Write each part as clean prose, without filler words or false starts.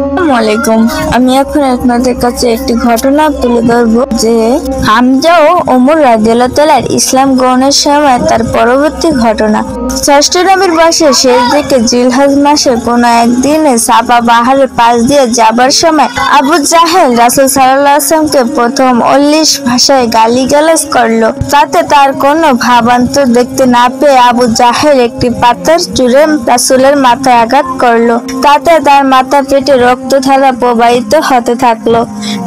আসসালামাইকুম। আমি এখন আপনাদের কাছে একটি ঘটনা তুলে ধরব যে হামজা ও ওমর রাদিয়াল্লাহু তাআলার ইসলাম গ্রহণের সময় তার পরবর্তী ঘটনা। ষষ্ঠ নবীর বর্ষের শেষ দিকে জিলহজ মাসের কোনো একদিনে সাফা পাহাড়ের পাশ দিয়ে যাবার সময় আবু জাহেল রাসূল সাল্লাল্লাহু আলাইহি ওয়াসাল্লামকে প্রথম 40 ভাষায় গালিগালাজ করলো। তাতে তার কোনো ভাবান্তর দেখতে না পেয়ে আবু জাহেল একটি পাথর ছুঁড়ে রাসূলের মাথায় আঘাত করলো। তাতে তার মাথা পেটে রক্তধারা প্রবাহিত হতে থাকলো।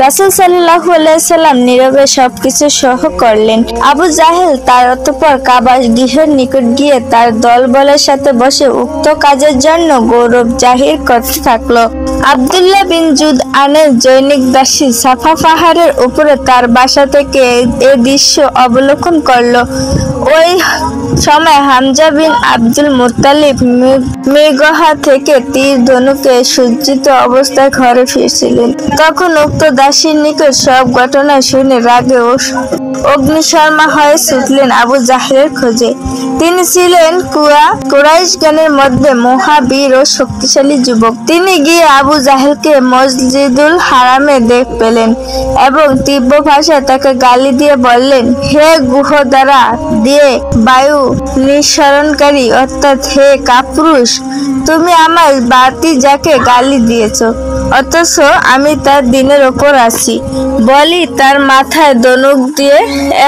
রাসূল সাল্লাল্লাহু আলাইহি ওয়াসাল্লাম নীরবে সবকিছু সহ করলেন। আবু জাহেল তার অতঃপর কাবা গৃহের নিকট গিয়ে তার দলবলের সাথে বসে উক্ত কাজের জন্য গৌরব জাহির করতে থাকলো। আব্দুল্লাহ বিন জুদআনের জৈনিক দাসী সাফা পাহাড়ের উপরে তার বাসা থেকে এ দৃশ্য অবলোকন করলো। ওই সময় হামজা বিন আব্দুল মুত্তালিব মৃগহা থেকে তীর ধনুকে সজ্জিত অবস্থায় ঘরে ফিরছিলেন। তখন উক্ত দাসীর নিকট সব ঘটনা শুনে রাগে ও অগ্নিশর্মা হয়ে ছুটলেন আবু জাহেলের খোঁজে। তিনি ছিলেন কুরাইশগণের মধ্যে মহাবীর ও শক্তিশালী যুবক। তিনি গিয়ে আবু জাহেলকে মসজিদুল হারামে দেখ পেলেন এবং তীব্র ভাষায় তাকে গালি দিয়ে বললেন, হে গুহদ্বারা দিয়ে বায়ু নিঃসরণকারী, অর্থাৎ হে কাপুরুষ, তুমি আমার ভাতিজাকে গালি দিয়েছ, অথচ আমি তার দিনের ওপর আছি। বলি তার মাথায় ধনুক দিয়ে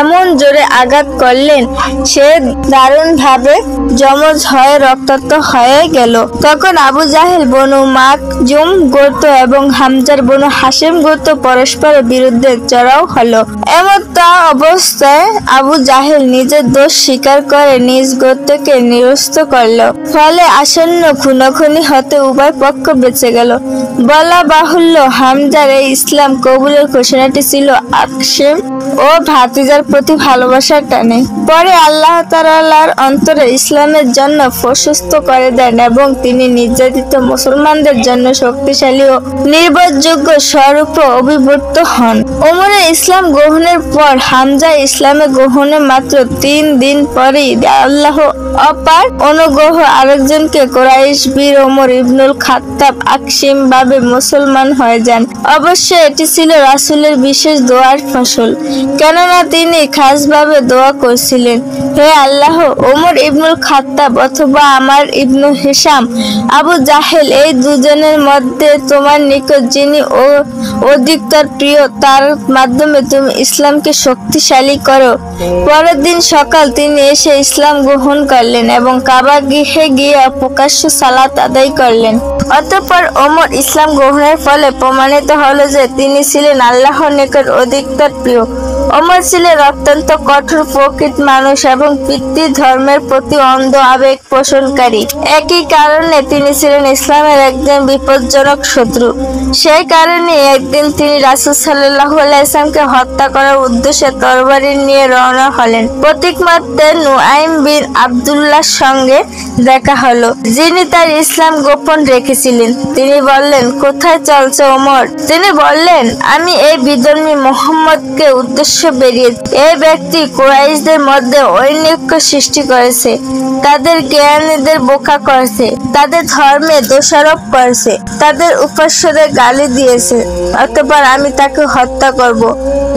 এমন জোরে আঘাত করলেন, সে দারুণভাবে জমজ হয়ে রক্তাক্ত হয়ে গেল। তখন আবু জাহেল বনু মাখজুম গোত্র এবং হামজার বনু হাশিম গোত্র পরস্পরের বিরুদ্ধে চড়াও হলো। এমত অবস্থায় আবু জাহেল নিজের দোষ স্বীকার করে নিজ গোত্রকে নিরস্ত করল। ফলে আসন্ন খুনাখুনি হতে উভয় পক্ষ বেঁচে গেল। বলা বাহুল্য, হামজার এই ইসলাম কবুলের ঘোষণাটি ছিল আকসিম ও ভাতিজার প্রতি ভালোবাসার টানে। পরে আল্লাহ তাআলার অন্তরে ইসলামের জন্য প্রশস্ত করে দেন এবং তিনি নির্যাতিত মুসলমানদের জন্য শক্তিশালী ও নির্ভরযোগ্য স্বরূপে অভিভূত হন। ওমরের ইসলাম গ্রহণের পর হামজা ইসলামে গ্রহণের মাত্র 3 দিন পরেই আল্লাহ অপার অনুগ্রহ আরেকজনকে কুরাইশ বীর ওমর ইবনুল খাত্তাব আকসিম ভাবে মুসলমান হয়ে যান। অবশ্য এটি ছিল রাসূলের বিশেষ দোয়ার ফসল, কেননা তিনি খাসভাবে দোয়া করছিলেন, হে আল্লাহ, ওমর ইবনুল খাত্তাব অথবা আমার ইবনু হিশাম, আবু জাহেল এই দুজনের মধ্যে তোমার নিকট যিনি অধিকতর প্রিয়, তার মাধ্যমে তুমি ইসলামকে শক্তিশালী করো। পরের দিন সকাল তিনি এসে ইসলাম গ্রহণ করলেন এবং কাবা গৃহে গিয়ে প্রকাশ্য সালাত আদায় করলেন। অতঃপর ওমর ইসলাম গ্রহণের ফলে প্রমাণিত হলো যে তিনি ছিলেন আল্লাহর নিকট অধিকতর প্রিয়। ওমর ছিলেন অত্যন্ত কঠোর প্রকৃত মানুষ এবং পিতৃ ধর্মের প্রতি অন্ধ আবেগ পোষণকারী। একই কারণে তিনি ছিলেন ইসলামের একজন বিপজ্জনক শত্রু। সেই কারণে একদিন তিনি রাসূল সাল্লাল্লাহু আলাইহি ওয়াসাল্লামকে হত্যা করার উদ্দেশ্যে তরবারি নিয়ে রওনা হলেন। প্রতীকমাত্রে নুআইম বিন আব্দুল্লাহর সঙ্গে দেখা হলো, যিনি তার ইসলাম গোপন রেখেছিলেন। তিনি বললেন, কোথায় চলছে ওমর? তিনি বললেন, আমি এই বিধর্মী মুহাম্মদকে উদ্দেশ্য বেরিয়েছি। এই ব্যক্তি কুরাইশদের মধ্যে ঐক্য সৃষ্টি করেছে, তাদের জ্ঞানীদের বোকা করেছে, তাদের ধর্মে দোষারোপ করেছে, তাদের উপাস্যদের গালি দিয়েছে। অতঃপর আমি তাকে হত্যা করব।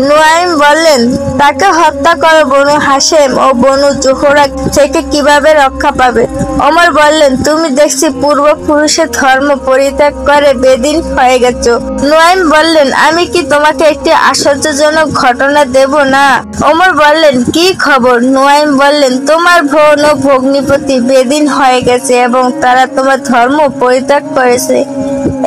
নুআইম বললেন, তাকে হত্যা করো, বনু হাশিম ও বনু জোহরা থেকে কিভাবে রক্ষা পাবে? ওমর বললেন, তুমি দেখছি পূর্বপুরুষের ধর্ম পরিত্যাগ করে বেদিন হয়ে গেছো। নুআইম বললেন, আমি কি তোমাকে একটি আশ্চর্যজনক ঘটনা দেব না? ওমর বললেন, কি খবর? নুআইম বললেন, তোমার বোন ও ভগ্নিপতি বেদিন হয়ে গেছে এবং তারা তোমার ধর্ম পরিত্যাগ করেছে।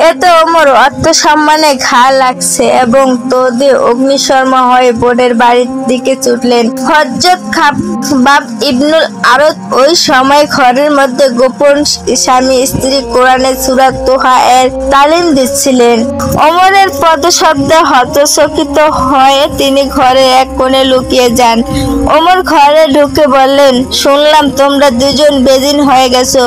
এতে ওমর আত্মসম্মানে ঘা লাগছে এবং তোদে অগ্নিশর্মা হয়ে বোনের বাড়ির দিকে ছুটলেন। হযরত খাব্বাব ইবনুল আরত ওই সময় ঘরের মধ্যে গোপন স্বামী স্ত্রী কোরআনের সূরা তোহা এর তালিম দিচ্ছিলেন। ওমরের পদশব্দে হতচকিত হয়ে তিনি ঘরের এক কোণে লুকিয়ে যান। ওমর ঘরে ঢুকে বললেন, শুনলাম তোমরা দুজন বেদিন হয়ে গেছো।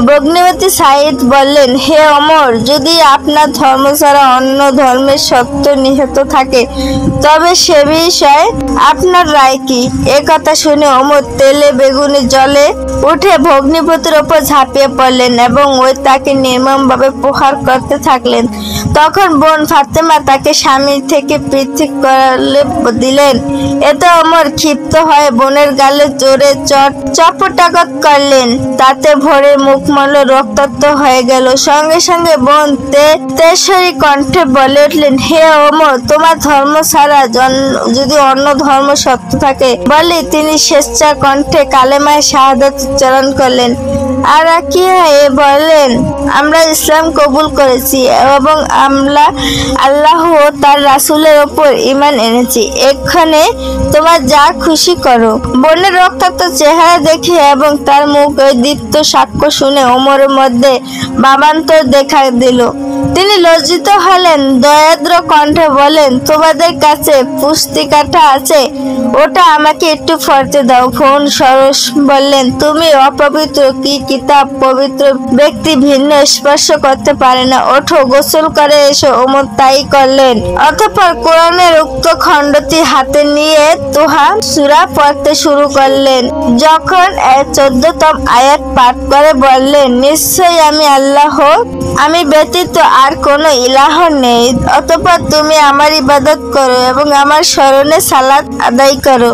ভগ্নিপতি সাঈদ বললেন, হে ওমর, যদি যদি আপনার ধর্ম ছাড়া অন্য ধর্মের সত্য নিহিত থাকে তবে সে বিষয়ে আপনার রায় কি? একথা শুনে ওমর তেলে বেগুনে জ্বলে উঠে ভগ্নিপতির ওপর ঝাঁপিয়ে পড়লেন এবং ওই তাকে নির্মমভাবে প্রহার করতে থাকলেন। তখন বোন ফাতেমা তাকে স্বামী থেকে পৃথক করে দিলেন। এতে ওমর ক্ষিপ্ত হয়ে বোনের গালে জোরে চপটাঘাত করলেন। তাতে ভোরের মুখমণ্ডল রক্তাক্ত হয়ে গেল। সঙ্গে সঙ্গে বোন তেজস্বী কণ্ঠে বলে উঠলেন, হে ওমর, তোমার ধর্ম ছাড়া যদি অন্য ধর্ম সত্য থাকে বলে তিনি স্বেচ্ছা কণ্ঠে কালেমায়ে শাহাদাত উচ্চারণ করলেন। আর কি বললেন, আমরা ইসলাম কবুল করেছি এবং আমরা আল্লাহ ও তার রাসূলের উপর ঈমান এনেছি। এক্ষণে তোমার যা খুশি করো। বোনের রক্তাক্ত চেহারা দেখে এবং তার মুখ ওই দীপ্ত সাক্ষ্য শুনে ওমরের মধ্যে ভাবান্তর দেখা দিল। তিনি লজ্জিত হলেন, দয়াদ্র কণ্ঠে বলেন, তোমাদের কাছে পুস্তিকাটা আছে, ওটা আমাকে একটু পড়তে দাও। বোন সরস বললেন, তুমি অপবিত্র, কি কিতাব পবিত্র ব্যক্তি ভিন্ন স্পর্শ করতে পারে না, ওঠো গোসল করে এসো। ওমর তাই করলেন। অতঃপর কোরআনের উক্ত খণ্ডটি হাতে নিয়ে তোহা সূরা পড়তে শুরু করলেন। যখন 14তম আয়াত পাঠ করে বললেন, নিশ্চয়ই আমি আল্লাহ, আমি ব্যতীত আর কোনো ইলাহ নেই, অতঃপর তুমি আমার ইবাদত করো এবং আমার স্মরণে সালাত আদায় করো।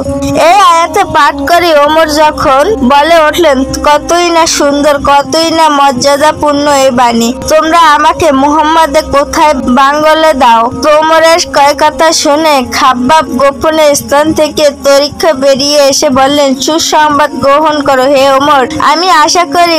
এই আয়াতে পাঠ করে ওমর যখন বলে উঠলেন, কতই না সুন্দর, কতই না মর্যাদাপূর্ণ এই বাণী, তোমরা আমাকে মুহাম্মাদে কোথায় বাঙ্গলে দাও। ওমরের কয় কথা শুনে খাব্বাব গোপনে স্থান থেকে তরিক্ষা বেরিয়ে এসে বললেন, সুসংবাদ গ্রহণ করো হে ওমর। আমি আশা করি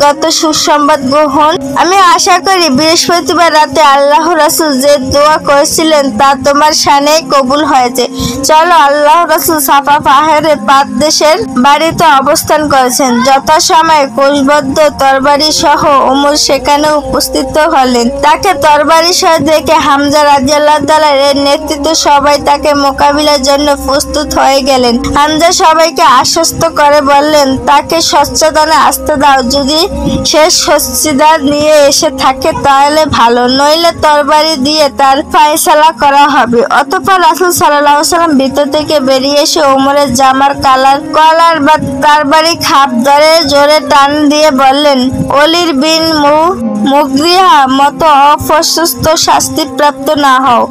কত সুসংবাদ গ্রহণ। আমি আশা করি বৃহস্পতিবার রাতে আল্লাহ রাসূল যে দোয়া করেছিলেন তা তোমার শানেই কবুল হয়েছে। চলো। আল্লাহ রাসূল সাফা পাহাড়ের পাদদেশের বাড়িতে অবস্থান করেছেন। যথাসময়ে কোষবদ্ধ তরবারি সহ ওমর সেখানে উপস্থিত হলেন। তাকে তরবারি সহ দেখে হামজা রাদিয়াল্লাহু তাআলা এর নেতৃত্বে সবাই তাকে মোকাবিলার জন্য প্রস্তুত হয়ে গেলেন। হামজা সবাইকে আশ্বস্ত করে বললেন, তাকে সচ্চদানে আসতে দাও। যদি সে সচ্চিদা নিয়ে এসে থাকে তাহলে ভালো, নইলে তরবারি দিয়ে তার ফায়সালা করা হবে। অতঃপর রাসূল সাল্লাল্লাহু আলাইহি ওয়াসাল্লাম ভিতর থেকে বেরিয়ে এসে ওমরের জামার কলার বা তরবারি খাপ ধরে জোরে টান দিয়ে বললেন, ওলীদ বিন মুগিরা মতো অপ্রশস্ত শাস্তিপ্রাপ্ত না হও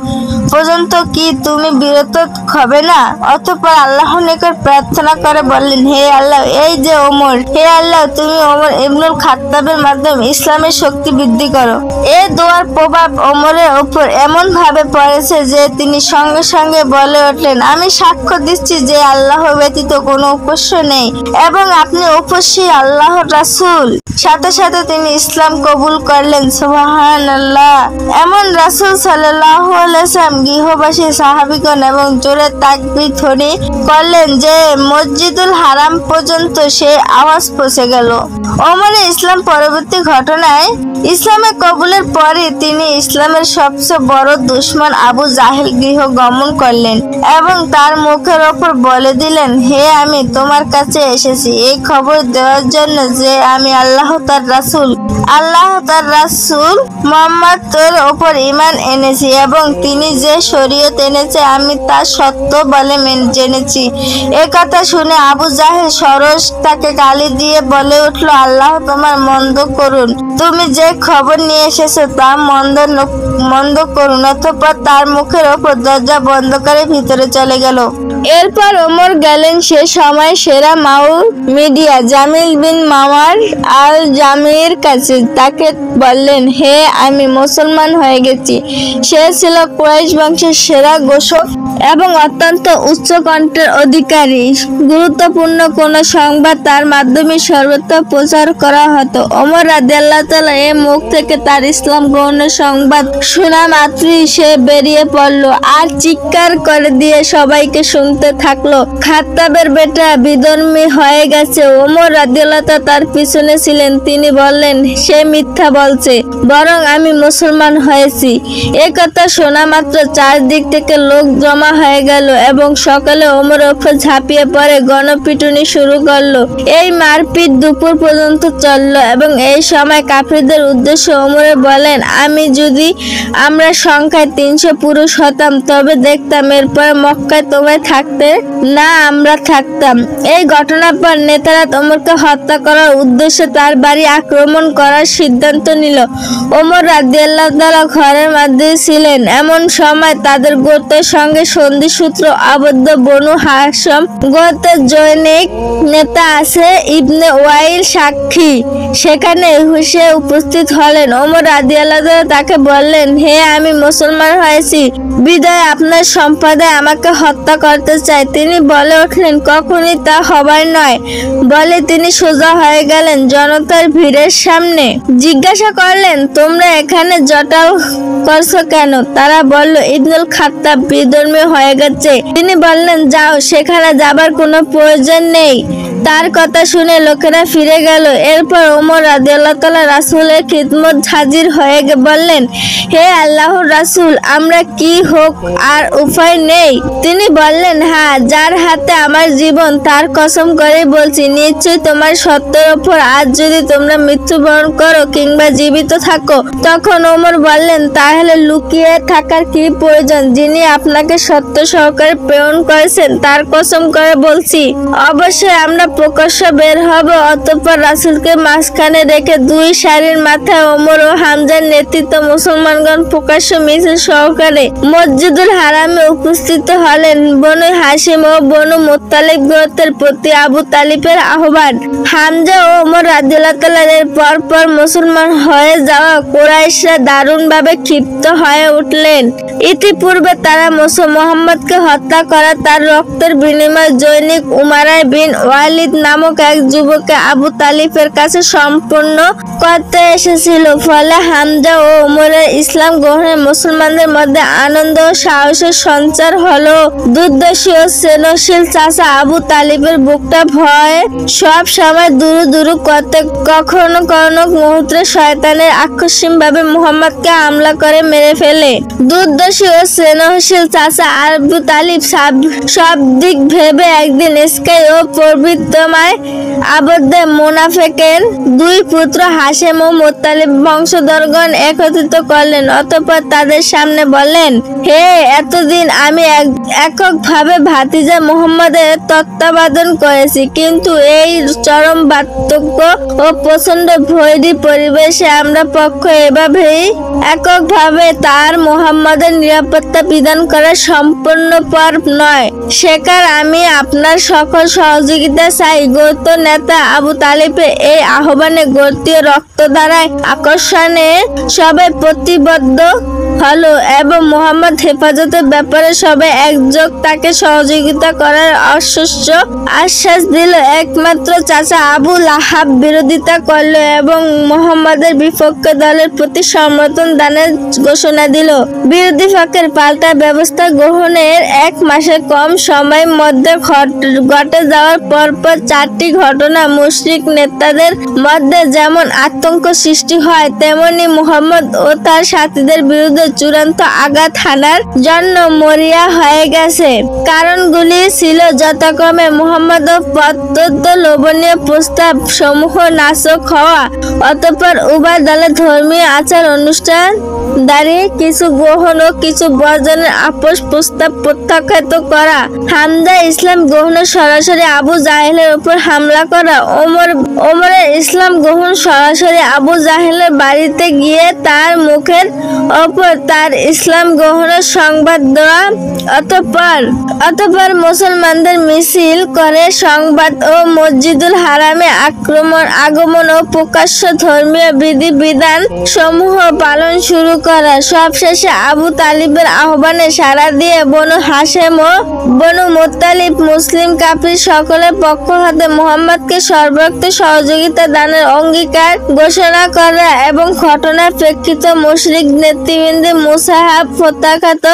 পর্যন্ত কি তুমি বিরত হবে না? অতঃপর আল্লাহর নিকট প্রার্থনা করে বললেন, হে আল্লাহ, এই যে ওমর, হে আল্লাহ, তুমি ওমর ইবনুল খাত্তাবের মাধ্যমে ইসলামের শক্তি বৃদ্ধি করো। এই দোয়ার প্রভাব ওমরের উপর এমন ভাবে পড়েছে যে তিনি সঙ্গে সঙ্গে বলে উঠলেন, আমি সাক্ষ্য দিচ্ছি যে আল্লাহ ব্যতীত কোনো উপাস্য নেই এবং আপনি অবশ্যই আল্লাহর রাসূল। সাথে সাথে তিনি ইসলাম কবুল করলেন। সুবহানাল্লাহ। এমন রাসূল সাল্লাল্লাহু আলাইহি ওয়াসাল্লাম গৃহবাসী সাহাবীগণ এবং জোরে তাকবীর ধ্বনি করলেন যে মসজিদুল হারাম পর্যন্ত সেই আওয়াজ পৌঁছে গেল। ওমরের ইসলাম পরবর্তী ঘটনায় ইসলামে কবুলের পরে তিনি ইসলামের সবচেয়ে বড় দুশমন আবু জাহেল গৃহ গমন করলেন এবং তার মুখের ওপর বলে দিলেন, হে আমি তোমার কাছে এসেছি এই খবর দেওয়ার জন্য যে আমি আল্লাহ তার রাসূল মুহাম্মদের ওপর ঈমান এনেছি এবং তিনি যে শরীয়ত এনেছে আমি তা সত্য বলে জেনেছি। এ কথা শুনে আবু জাহেল সরস তাকে গালি দিয়ে বলে উঠল, আল্লাহ তোমার মন্দ করুন, তুমি যে খবর নিয়ে এসেছো তা মন্দ করুন। অতঃপর তার মুখের ওপর দরজা বন্ধ করে ভিতরে চলে গেল। এরপর ওমর গেলেন সে সময় সেরা মিডিয়া জামিল বিন মাওয়ার আল জামির কাছে। তাকে বললেন, হে আমি মুসলমান হয়ে গেছি। সে ছিল কুরাইশ বংশের সেরা ঘোষক এবং অত্যন্ত উচ্চ কণ্ঠের অধিকারী। গুরুত্বপূর্ণ কোন সংবাদ তার মাধ্যমে সর্বত্র প্রচার করা হতো। ওমর রাদিয়াল্লাহু তাআলা এর মুখ থেকে তার ইসলাম গ্রহণের সংবাদ শোনা মাত্রই সে বেরিয়ে পড়ল আর চিৎকার করে দিয়ে সবাইকে সঙ্গী শুনতে থাকলো। খাত্তাবের বেটা বিধর্মী হয়ে গেছে। ওমর রাদিয়াল্লাহু তাআলা তার পিছনে ছিলেন। তিনি বললেন, সে মিথ্যা বলছে, বরং আমি মুসলমান হয়েছি। এ কথা শোনা মাত্র চারদিক থেকে লোক জমা হয়ে গেল এবং সকালে ওমরের উপর ঝাঁপিয়ে পড়ে গণপিটুনি শুরু করলো। এই মারপিট দুপুর পর্যন্ত চলল এবং এই সময় কাফিরদের উদ্দেশ্যে ওমর বলেন, আমরা সংখ্যায় 300 পুরুষ হতাম তবে দেখতাম এরপর মক্কায় তোমরা থাকতে না, আমরা থাকতাম। এই ঘটনার পর নেতারা ওমরকে হত্যা করার উদ্দেশ্যে তার বাড়ি আক্রমণ করার সিদ্ধান্ত নিল। ওমর রাদিয়াল্লাহু তাআলা ঘরের মধ্যে ছিলেন। এমন সময় তাদের গোত্রের সঙ্গে সন্ধিসূত্র আবদ্ধ বনু হাশম গোত্রের জনৈক নেতা আছে ইবনে ওয়াইল সাক্ষী সেখানে হুশে উপস্থিত হলেন। ওমর রাদিয়াল্লাহু তাআলা তাকে বললেন, হে, আমি মুসলমান হয়েছি বিদায় আপনার সম্প্রদায় আমাকে হত্যা করতে চায়। তিনি বলে উঠলেন, কখনই তা হবার নয়। বলে তিনি সোজা হয়ে গেলেন জনতার ভিড়ের সামনে। জিজ্ঞাসা করলেন, তোমরা এখানে জটাল করছো কেন? তারা বলল, ইবনুল খাত্তাব বিধর্মী হয়ে গেছে। তিনি বললেন, যাও, সেখানে যাবার কোনো প্রয়োজন নেই। তার কথা শুনে লোকেরা ফিরে গেল। এরপর ওমর রাদিয়াল্লাহু তাআলা রাসূলের খিদমত হাজির হয়ে বললেন, হে আল্লাহর রাসূল, আমরা কি হোক আর উপায় নেই? তিনি বললেন, হ্যাঁ, যার হাতে আমার জীবন তার কসম করে বলছি, নিশ্চয়ই তোমার সত্যের ওপর আজ যদি তোমরা মৃত্যুবরণ করো কিংবা জীবিত থাকো। তখন ওমর বললেন, তাহলে লুকিয়ে থাকার কি প্রয়োজন? যিনি আপনাকে সত্য সহকারে প্রেরণ করেছেন তার কসম করে বলছি, অবশ্যই আমরা প্রকাশ্য বের হব। অতঃপর রাসূলকে মাঝখানে রেখে দুই সারির মাথায় ওমর ও হামজার নেতৃত্ব মুসলমানগণ প্রকাশ্য মিছিল সহকারে মসজিদুল হারামে উপস্থিত হলেন। বনু হাশিম ও বনু মুত্তালিব গোত্রের প্রতি আবু তালিবের আহ্বান। হামজা ও ওমর রাদিয়াল্লাহু তাআলা এর পর মুসলমান হয়ে যাওয়া কুরাইশরা দারুণভাবে ক্ষিপ্ত হয়ে উঠলেন। ইতিপূর্বে তারা মুহাম্মদকে হত্যা করা তার রক্তের বিনিময়ে জৈনিক উমারা বিন ওয়ালিদ নামক এক যুবককে আবু তালিবের কাছে সম্পূর্ণ করতে এসেছিল। ফলে হামজা ও ওমরের ইসলাম গ্রহণে মুসলমানদের মধ্যে আনন্দ ও সাহসের সঞ্চার হলো। দুর্দর্শী ও স্নেহশীল চাচা আবু তালিবের বুকটা ভয় সব সময় দুরু দুরু করতে কখনো কোনো মুহূর্তে শয়তানের আকস্মিক ভাবে মুহাম্মদকে হামলা করে মেরে ফেলে। দুর্দর্শী ও স্নেহশীল চাচা আবু তালিব সব দিক ভেবে একদিন স্কাই ও প্রবৃত্তমায় আবদ্ধ মুনাফিকের দুই পুত্র হাশেম ও মুত্তালিব বংশধরগণ একত্রিত করলেন। অতঃপর তাদের সামনে বললেন, হে, এতদিন আমি এককভাবে ভাতিজা মুহাম্মদের তত্ত্বাবধান করেছি, কিন্তু এই চরম বার্ধক্য ও প্রচন্ড ভৈরী পরিবেশে আমরা পক্ষ এভাবেই এককভাবে তার মুহাম্মদের নিরাপত্তা বিধান করা সম্পূর্ণ পর নয়। সেকার আমি আপনার সকল সহযোগিতা চাই। গোত্র নেতা আবু তালিবের এই আহ্বানে গোত্রীয় রক্তধারায় আকর্ষণে সবাই প্রতিবদ্ধ হলো এবং মুহাম্মদ হেফাজতের ব্যাপারে সবাই একযোগ তাকে সহযোগিতা করার আশ্বাস দিল। একমাত্র চাচা আবু লাহাব বিরোধিতা করল এবং মুহাম্মদের বিপক্ষে দলের প্রতি সমর্থন দানের ঘোষণা দিল। বিরোধী পক্ষের পাল্টা ব্যবস্থা গ্রহণের এক মাসের কম সময়ের মধ্যে ঘটে যাওয়ার পরপর চারটি ঘটনা মুশরিক নেতাদের মধ্যে যেমন আতঙ্ক সৃষ্টি হয়, তেমনি মুহাম্মদ ও তার সাথীদের বিরুদ্ধে চূড়ান্ত আঘাত হানার জন্য মরিয়া হয়ে গেছে। কারণগুলি ছিল যথাক্রমে মুহাম্মদ ও প্রদত্ত লোভনীয় প্রস্তাব সমূহ নাশক হওয়া, অতঃপর উভয় দলের ধর্মীয় আচার অনুষ্ঠান দাঁড়িয়ে কিছু গ্রহণ ও কিছু বর্জনের আপোষ প্রস্তাব প্রত্যাখ্যাত করা, হামজা ইসলাম গ্রহণে সরাসরি আবু জাহেলের উপর হামলা করা, ওমরের ইসলাম গ্রহণ সরাসরি আবু জাহেলের বাড়িতে গিয়ে তার মুখের ওপর তার ইসলাম গ্রহণের সংবাদ দেওয়া, অতঃপর মুসলমানদের মিছিল করে সংবাদ ও মসজিদুল হারামে আগমন ও প্রকাশ্য ধর্মীয় বিধি বিধান সমূহ পালন শুরু করা। সবশেষে আবু তালিবের আহ্বানে সাড়া দিয়ে বনু হাশেম ও বনু মুত্তালিব মুসলিম কাফির সকলের পক্ষ হতে মুহাম্মদকে সর্বোক্ত সহযোগিতা দানের অঙ্গীকার ঘোষণা করা এবং ঘটনার প্রেক্ষিতে মুশরিক নেতৃবৃন্দ হিন্দি মুসাহাব প্রত্যাখ্যাত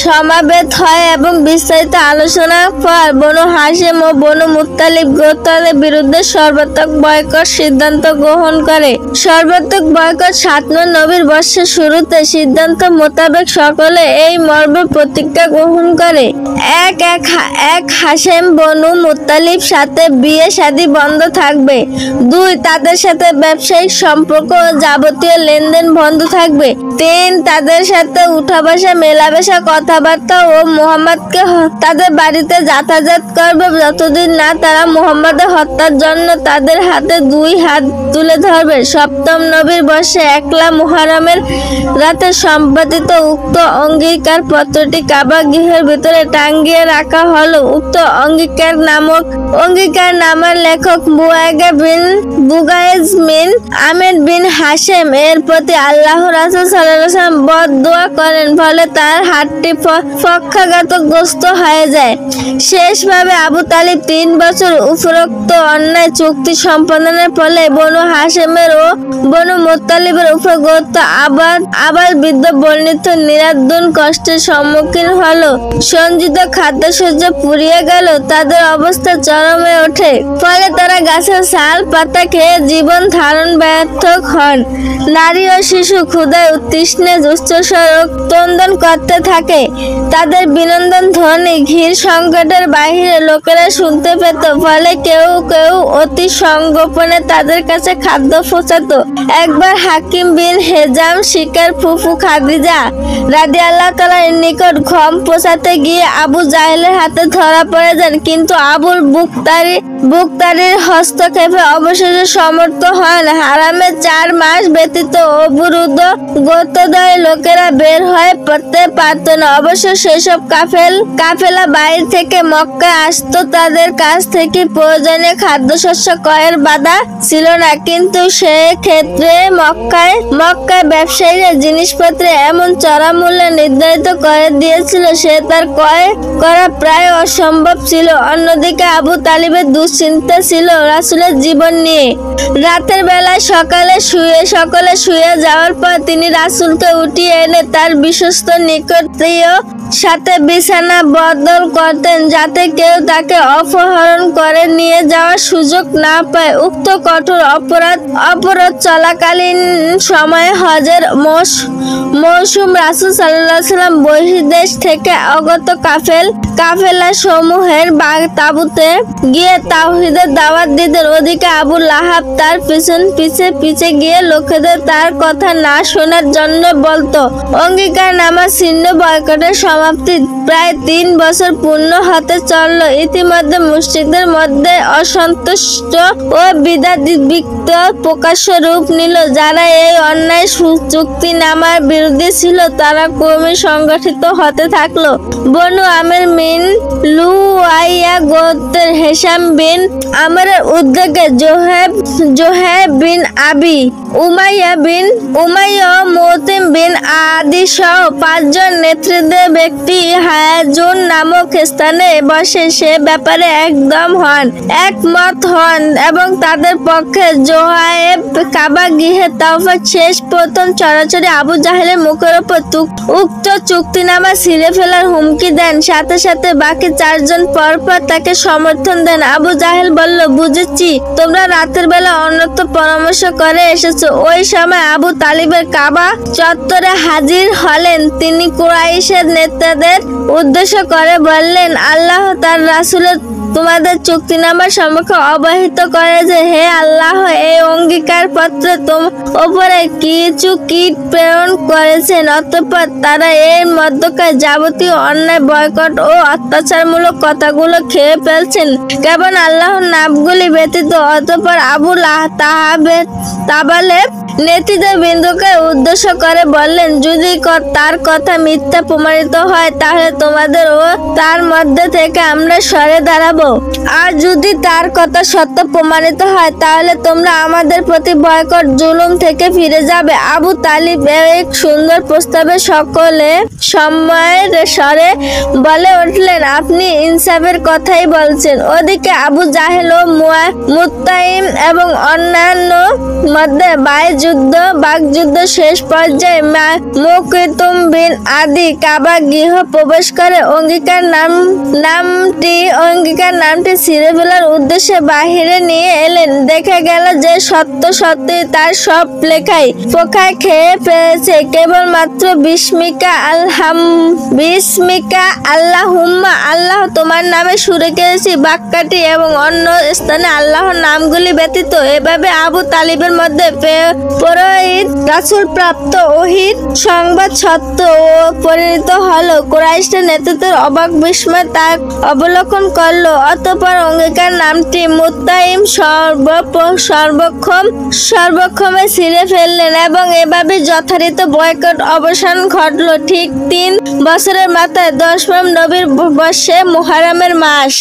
সমাবেত হয় এবং বিস্তারিত আলোচনার পর বনু হাশিম ও বনু মুত্তালিব গোত্রের বিরুদ্ধে সর্বাত্মক বয়কট সিদ্ধান্ত গ্রহণ করে। সর্বাত্মক বয়কট 7 নবীর বর্ষের শুরুতে সিদ্ধান্ত মোতাবেক সকলে এই মর্মে প্রতিজ্ঞা গ্রহণ করে। এক হাশেম বনু মুত্তালিব সাথে বিয়ে শাদী বন্ধ থাকবে। 2 তাদের সাথে ব্যবসায়িক সম্পর্ক ও যাবতীয় লেনদেন বন্ধ থাকবে। 3 তাদের সাথে উঠা বসা মেলামেশা কথাবার্তা ও মুহাম্মদকে তাদের বাড়িতে যাতায়াত করবে যতদিন না তারা মুহাম্মদের হত্যার জন্য তাদের হাতে 2 হাত তুলে ধরবে। 7ম নবীর বর্ষে 1লা মুহররমের রাতে সম্পাদিত উক্ত অঙ্গীকার পত্রটি কাবা গৃহের ভিতরে টাঙ্গিয়ে রাখা হলো। উক্ত অঙ্গীকারনামার লেখক বুগায়েজ বিন আমির বিন হাশেম এর প্রতি আল্লাহর রাসূল সাল্লাল্লাহু আলাইহি ওয়াসাল্লাম বদদুয়া করেন, ফলে তার হাতটি পক্ষাঘাতগ্রস্ত হয়ে যায়। শেষভাবে আবু তালিব 3 বছর উপরোক্ত অন্যায় চুক্তি সম্পাদনের ফলে বনু হাশেমের ও বনু মুত্তালিবের উপর গোত্র আবার বৃদ্ধ বর্ণিত নিরাদ্দুন কষ্টের সম্মুখীন হলো। সঞ্চিত খাদ্যশস্য পুড়িয়ে গেল, তাদের অবস্থা চরমে ওঠে, ফলে তারা গাছের ছাল পাতা খেয়ে জীবন ধারণ ব্যর্থ হন। নারী ও শিশু ক্ষুধায় উত্তৃষ্ণে উচ্চস্বর ক্রন্দন করতে থাকে। তাদের বিনন্দন ধ্বনি ঘির সংকটের বাহিরে লোকেরা শুনতে পেত, ফলে কেউ কেউ অতি সংগোপনে তাদের কাছে খাদ্য পৌঁছাতো। একবার হাকিম বিন হেজাম শিকার ফুফু খাদিজা রাদিয়াল্লাহু তাআলার নিকট গম পৌঁছাতে গিয়ে আবু জাহেলের হাতে ধরা পড়ে যান, কিন্তু আবুল বুকতারির হস্তক্ষেপে অবশেষে সমর্থ হন। হারামের 4 মাস ব্যতীত অবরুদ্ধ গোত্রদ্বয়ের লোকেরা বের হয়ে পড়তে পারত না। অবশ্য সেসব কাফেলা বাইরে থেকে মক্কায় আসতো, তাদের কাছ থেকে প্রয়োজনীয় খাদ্যশস্য ক্রয়ের বাধা ছিল না, কিন্তু সে ক্ষেত্রে মক্কায় ব্যবসায়ীরা জিনিসপত্রে এমন চড়া মূল্য নির্ধারিত করে দিয়েছিল সে তার ক্রয় করা প্রায় অসম্ভব ছিল। অন্যদিকে আবু তালিবের দুশ্চিন্তা ছিল রাসূলের জীবন নিয়ে। রাতের বেলায় সকলে শুয়ে যাওয়ার পর তিনি রাসূলকে উঠিয়ে এনে তার বিশ্বস্ত নিকটীয় সাথে বিছানা বদল করতেন, যাতে কেউ তাকে অপহরণ করে নিয়ে যাওয়ার সুযোগ না পায়। উক্ত কঠোর অপরাধ চলাকালীন সময়ে হজের মৌসুম রাসূল সাল্লাল্লাহু আলাইহি ওয়াসাল্লাম বহির্দেশ থেকে আগত কাফেলা সমূহের তাঁবুতে গিয়ে তাওহীদের দাওয়াত দিতেন। ওদিকে আবু লাহাব তার পিছে গিয়ে লোকেদের তার কথা না শোনার জন্য বলতো। অঙ্গীকারনামা ছিন্ন বয়কটের সমাপ্তি প্রায় 3 বছর পূর্ণ হতে চলল। ইতিমধ্যে মুশরিকদের মধ্যে অসন্তুষ্ট ও বিদ্বেষ প্রকাশ্য রূপ নিল। যারা এই অন্যায় চুক্তিনামার বিরোধী ছিল তারা ক্রমে সংগঠিত হতে থাকলো। বনু আমির বিন লুয়াইয়া গোত্রের হেশাম বিন আমরের উদ্যোগে জোহেব বিন আবি উমাইয়া মুতিম বিন আদি সহ 5 জন নেতৃত্বের ব্যক্তি হায়াজুন নামক স্থানে বসে সে ব্যাপারে একমত হন এবং তাদের পক্ষে জোহায়েব কাবা গৃহে তাওফার শেষ প্রথম চরাচরি আবু জাহেলের মুখের উপর উক্ত চুক্তিনামা ছিঁড়ে ফেলার হুমকি দেন। সাথে সাথে বাকি 4 জন পরপর তাকে সমর্থন দেন। আবু জাহেল বলল, বুঝেছি, তোমরা রাতের বেলা অন্যত্র পরামর্শ করে এসেছো। ওই সময় আবু তালিবের কাবা চত্বরে হাজির হলেন। তিনি কুরাইশের নেতাদের উদ্দেশ্য করে বললেন, আল্লাহ তার রাসূলের তোমাদের চুক্তিনামার সম্পর্কে অবহিত করে যে, হে আল্লাহ এই অঙ্গীকার পত্রে তোমার উপরে কিছু কীট প্রেরণ করেছেন, অতঃপর তারা এর মধ্যকার যাবতীয় অন্যায় বয়কট ও অত্যাচারমূলক কথাগুলো খেয়ে ফেলছেন, কেবল আল্লাহর নামগুলি ব্যতীত। অতঃপর আবু তাবালেব নেতৃত্ববৃন্দকে উদ্দেশ্য করে বললেন, যদি তার কথা মিথ্যা প্রমাণিত হয় তাহলে তোমাদের ও তার মধ্যে থেকে আমরা সরে দাঁড়াবো, আর যদি তার কথা সত্য প্রমাণিত হয় তাহলে তোমরা আমাদের প্রতি বয়কট জুলুম থেকে ফিরে যাবে। আবু তালিব এক সুন্দর প্রস্তাবে সকলে সম্ময়ের স্বরে বলে উঠলেন, আপনি ইনসাফের কথাই বলছেন। ওদিকে আবু জাহেল ও মুতাইম এবং অন্যান্য মধ্যে 22 বাগযুদ্ধ শেষ পর্যায়ে মুকিতুম বিন আদি কাবা গৃহ প্রবেশ করে অঙ্গীকার নামটি ছিঁড়ে ফেলার উদ্দেশ্যে বাহিরে নিয়ে এলেন। দেখা গেল যে সত্যই তার সব লেখাই পোকায় খেয়ে ফেলেছে। কেবলমাত্র বিস্মিকা আল্লাহুম্মা, আল্লাহ তোমার নামে শুরু করেছি বাক্যটি এবং অন্য স্থানে আল্লাহর নামগুলি ব্যতীত। এভাবে আবু তালিবের মধ্যে পুরোহিত রাসূল প্রাপ্ত ওহীর সংবাদ সত্য ও পরিণত হলো। কুরাইশদের নেতৃত্বের অবাক বিস্ময় তা অবলোকন করলো। অতঃপর অঙ্গীকার নামটি মুত্তাইম সর্বক্ষমে ছিঁড়ে ফেললেন এবং এভাবে যথারীত বয়কট অবসান ঘটলো। ঠিক 3 বছরের মাথায় 10 নবীর বর্ষে মুহররমের মাস।